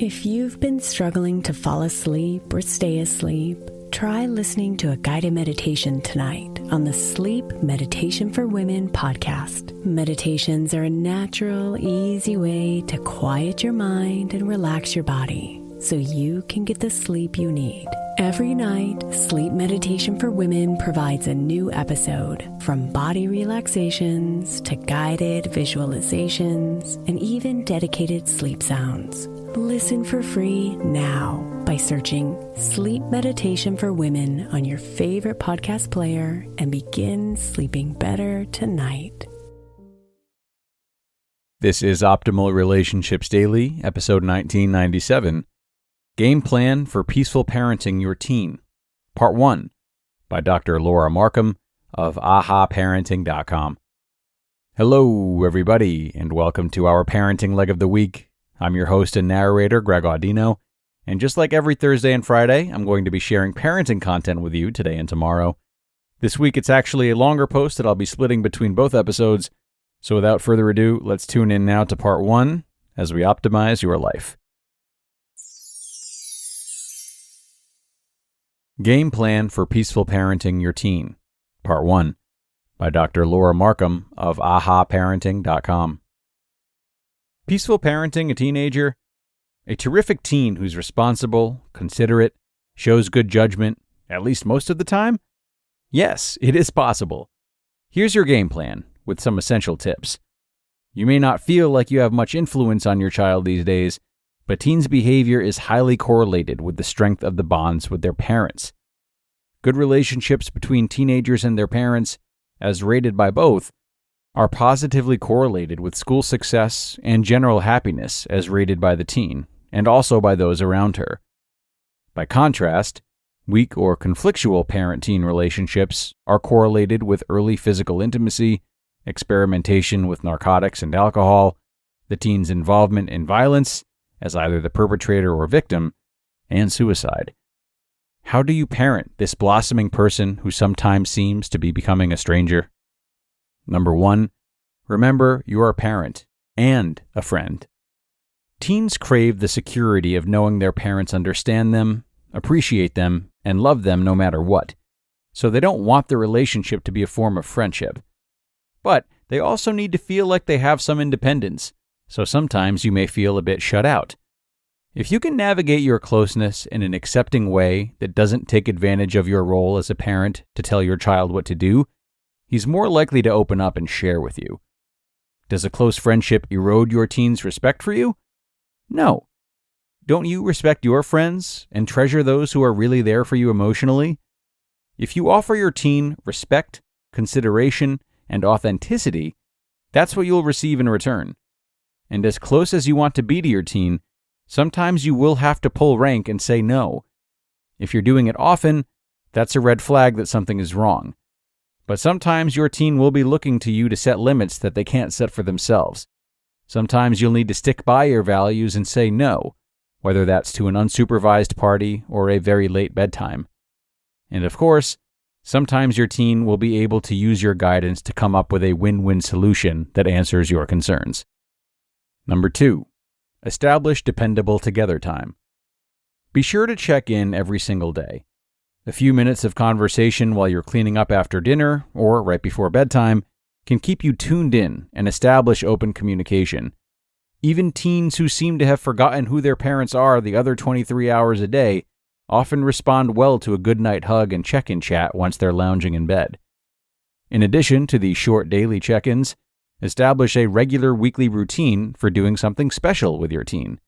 If you've been struggling to fall asleep or stay asleep, try listening to a guided meditation tonight on the Sleep Meditation for Women podcast. Meditations are a natural, easy way to quiet your mind and relax your body so you can get the sleep you need. Every night, Sleep Meditation for Women provides a new episode, from body relaxations to guided visualizations and even dedicated sleep sounds. Listen for free now by searching Sleep Meditation for Women on your favorite podcast player and begin sleeping better tonight. This is Optimal Relationships Daily, episode 1997, Game Plan for Peaceful Parenting Your Teen, Part 1, by Dr. Laura Markham of ahaparenting.com. Hello, everybody, and welcome to our parenting leg of the week. I'm your host and narrator, Greg Audino, and just like every Thursday and Friday, I'm going to be sharing parenting content with you today and tomorrow. This week, it's actually a longer post that I'll be splitting between both episodes, so without further ado, let's tune in now to Part 1 as we optimize your life. Game Plan for Peaceful Parenting Your Teen, Part 1, by Dr. Laura Markham of ahaparenting.com. Peaceful parenting a teenager? A terrific teen who's responsible, considerate, shows good judgment, at least most of the time? Yes, it is possible. Here's your game plan, with some essential tips. You may not feel like you have much influence on your child these days, but teens' behavior is highly correlated with the strength of the bonds with their parents. Good relationships between teenagers and their parents, as rated by both, are positively correlated with school success and general happiness as rated by the teen, and also by those around her. By contrast, weak or conflictual parent-teen relationships are correlated with early physical intimacy, experimentation with narcotics and alcohol, the teen's involvement in violence, as either the perpetrator or victim, and suicide. How do you parent this blossoming person who sometimes seems to be becoming a stranger? Number 1, remember you're a parent and a friend. Teens crave the security of knowing their parents understand them, appreciate them, and love them no matter what, so they don't want the relationship to be a form of friendship. But they also need to feel like they have some independence, so sometimes you may feel a bit shut out. If you can navigate your closeness in an accepting way that doesn't take advantage of your role as a parent to tell your child what to do, he's more likely to open up and share with you. Does a close friendship erode your teen's respect for you? No. Don't you respect your friends and treasure those who are really there for you emotionally? If you offer your teen respect, consideration, and authenticity, that's what you'll receive in return. And as close as you want to be to your teen, sometimes you will have to pull rank and say no. If you're doing it often, that's a red flag that something is wrong. But sometimes your teen will be looking to you to set limits that they can't set for themselves. Sometimes you'll need to stick by your values and say no, whether that's to an unsupervised party or a very late bedtime. And of course, sometimes your teen will be able to use your guidance to come up with a win-win solution that answers your concerns. Number 2, establish dependable together time. Be sure to check in every single day. A few minutes of conversation while you're cleaning up after dinner or right before bedtime can keep you tuned in and establish open communication. Even teens who seem to have forgotten who their parents are the other 23 hours a day often respond well to a good-night hug and check-in chat once they're lounging in bed. In addition to these short daily check-ins, establish a regular weekly routine for doing something special with your teen,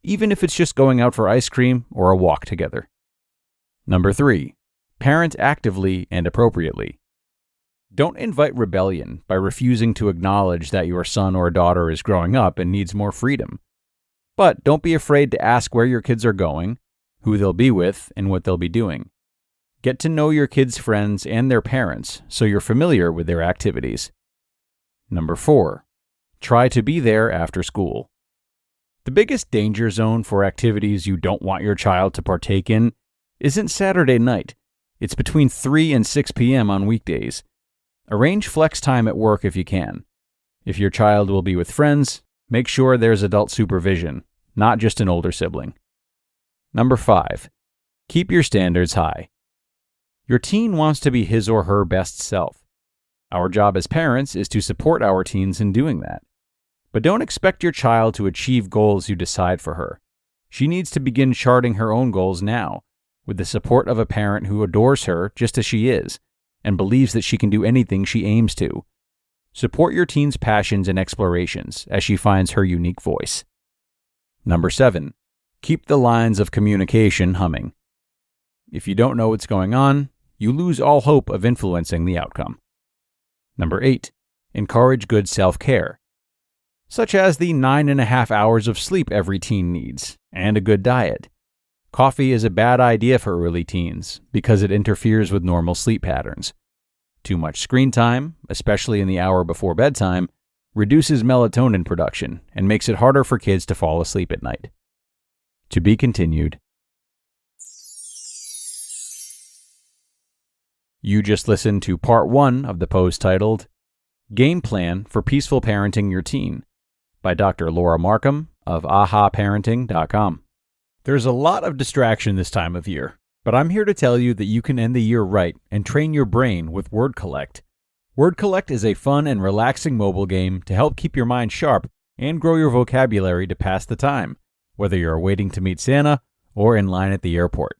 even if it's just going out for ice cream or a walk together. Number 3, parent actively and appropriately. Don't invite rebellion by refusing to acknowledge that your son or daughter is growing up and needs more freedom. But don't be afraid to ask where your kids are going, who they'll be with, and what they'll be doing. Get to know your kids' friends and their parents so you're familiar with their activities. Number 4, try to be there after school. The biggest danger zone for activities you don't want your child to partake in isn't Saturday night. It's between 3 and 6 p.m. on weekdays. Arrange flex time at work if you can. If your child will be with friends, make sure there's adult supervision. not just an older sibling. Number 5, keep your standards high. Your teen wants to be his or her best self. Our job as parents is to support our teens in doing that. But don't expect your child to achieve goals you decide for her. She needs to begin charting her own goals now, with the support of a parent who adores her just as she is, and believes that she can do anything she aims to. Support your teen's passions and explorations as she finds her unique voice. Number 7, keep the lines of communication humming. If you don't know what's going on, you lose all hope of influencing the outcome. Number 8, encourage good self-care, such as the 9.5 hours of sleep every teen needs, and a good diet. Coffee is a bad idea for early teens because it interferes with normal sleep patterns. Too much screen time, especially in the hour before bedtime, reduces melatonin production and makes it harder for kids to fall asleep at night. To be continued. You just listened to part 1 of the post titled Game Plan for Peaceful Parenting Your Teen by Dr. Laura Markham of ahaparenting.com. There's a lot of distraction this time of year, but I'm here to tell you that you can end the year right and train your brain with Word Collect. Word Collect is a fun and relaxing mobile game to help keep your mind sharp and grow your vocabulary to pass the time, whether you're waiting to meet Santa or in line at the airport.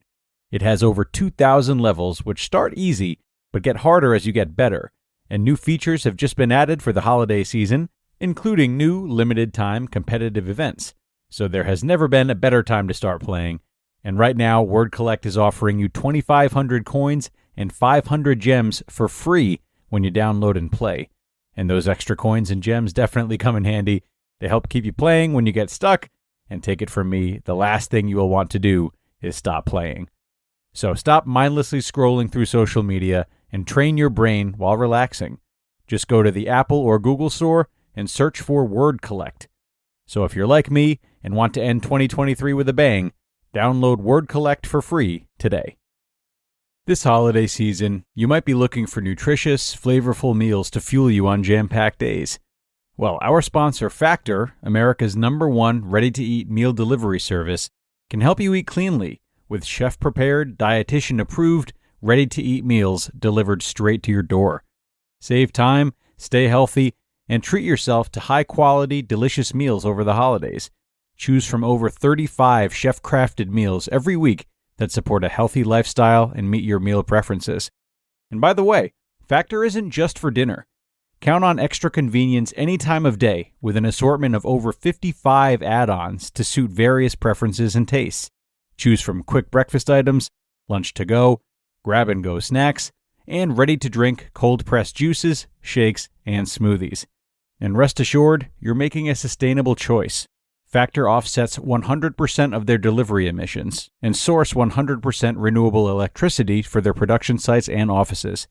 It has over 2,000 levels, which start easy, but get harder as you get better, and new features have just been added for the holiday season, including new limited-time competitive events. So there has never been a better time to start playing, and right now Word Collect is offering you 2,500 coins and 500 gems for free when you download and play. And those extra coins and gems definitely come in handy to help keep you playing when you get stuck, and take it from me, the last thing you will want to do is stop playing. So stop mindlessly scrolling through social media and train your brain while relaxing. Just go to the Apple or Google store and search for Word Collect. So if you're like me and want to end 2023 with a bang, download Word Collect for free today. This holiday season, you might be looking for nutritious, flavorful meals to fuel you on jam-packed days. Well, our sponsor Factor, America's #1 ready-to-eat meal delivery service, can help you eat cleanly with chef-prepared, dietitian-approved, ready-to-eat meals delivered straight to your door. Save time, stay healthy, and treat yourself to high-quality, delicious meals over the holidays. Choose from over 35 chef-crafted meals every week that support a healthy lifestyle and meet your meal preferences. And by the way, Factor isn't just for dinner. Count on extra convenience any time of day with an assortment of over 55 add-ons to suit various preferences and tastes. Choose from quick breakfast items, lunch to go, grab-and-go snacks, and ready-to-drink cold-pressed juices, shakes, and smoothies. And rest assured, you're making a sustainable choice. Factor offsets 100% of their delivery emissions and source 100% renewable electricity for their production sites and offices.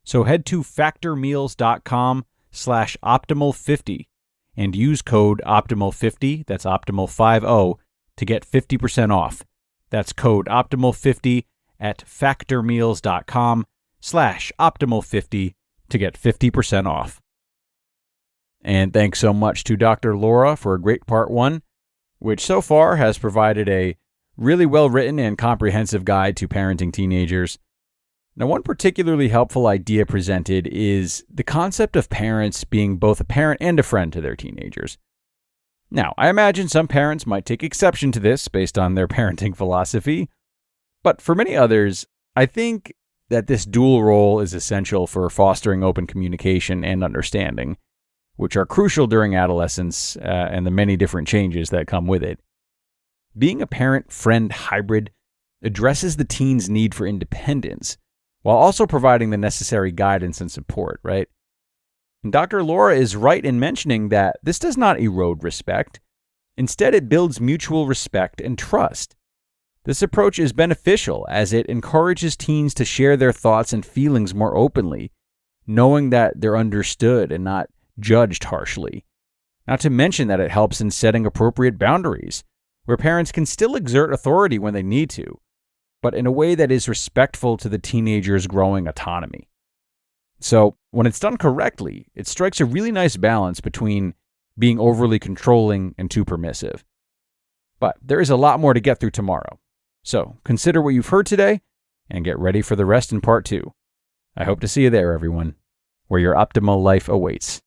So head to factormeals.com/optimal50 and use code optimal50, that's optimal50, to get 50% off. That's code optimal50 at factormeals.com/optimal50 to get 50% off. And thanks so much to Dr. Laura for a great part 1, which so far has provided a really well-written and comprehensive guide to parenting teenagers. Now, one particularly helpful idea presented is the concept of parents being both a parent and a friend to their teenagers. Now, I imagine some parents might take exception to this based on their parenting philosophy, but for many others, I think that this dual role is essential for fostering open communication and understanding, which are crucial during adolescence and the many different changes that come with it. Being a parent-friend hybrid addresses the teen's need for independence, while also providing the necessary guidance and support, right? And Dr. Laura is right in mentioning that this does not erode respect. Instead, it builds mutual respect and trust. This approach is beneficial as it encourages teens to share their thoughts and feelings more openly, knowing that they're understood and not judged harshly. Not to mention that it helps in setting appropriate boundaries, where parents can still exert authority when they need to, but in a way that is respectful to the teenager's growing autonomy. So, when it's done correctly, it strikes a really nice balance between being overly controlling and too permissive. But there is a lot more to get through tomorrow. So consider what you've heard today and get ready for the rest in part 2. I hope to see you there, everyone, where your optimal life awaits.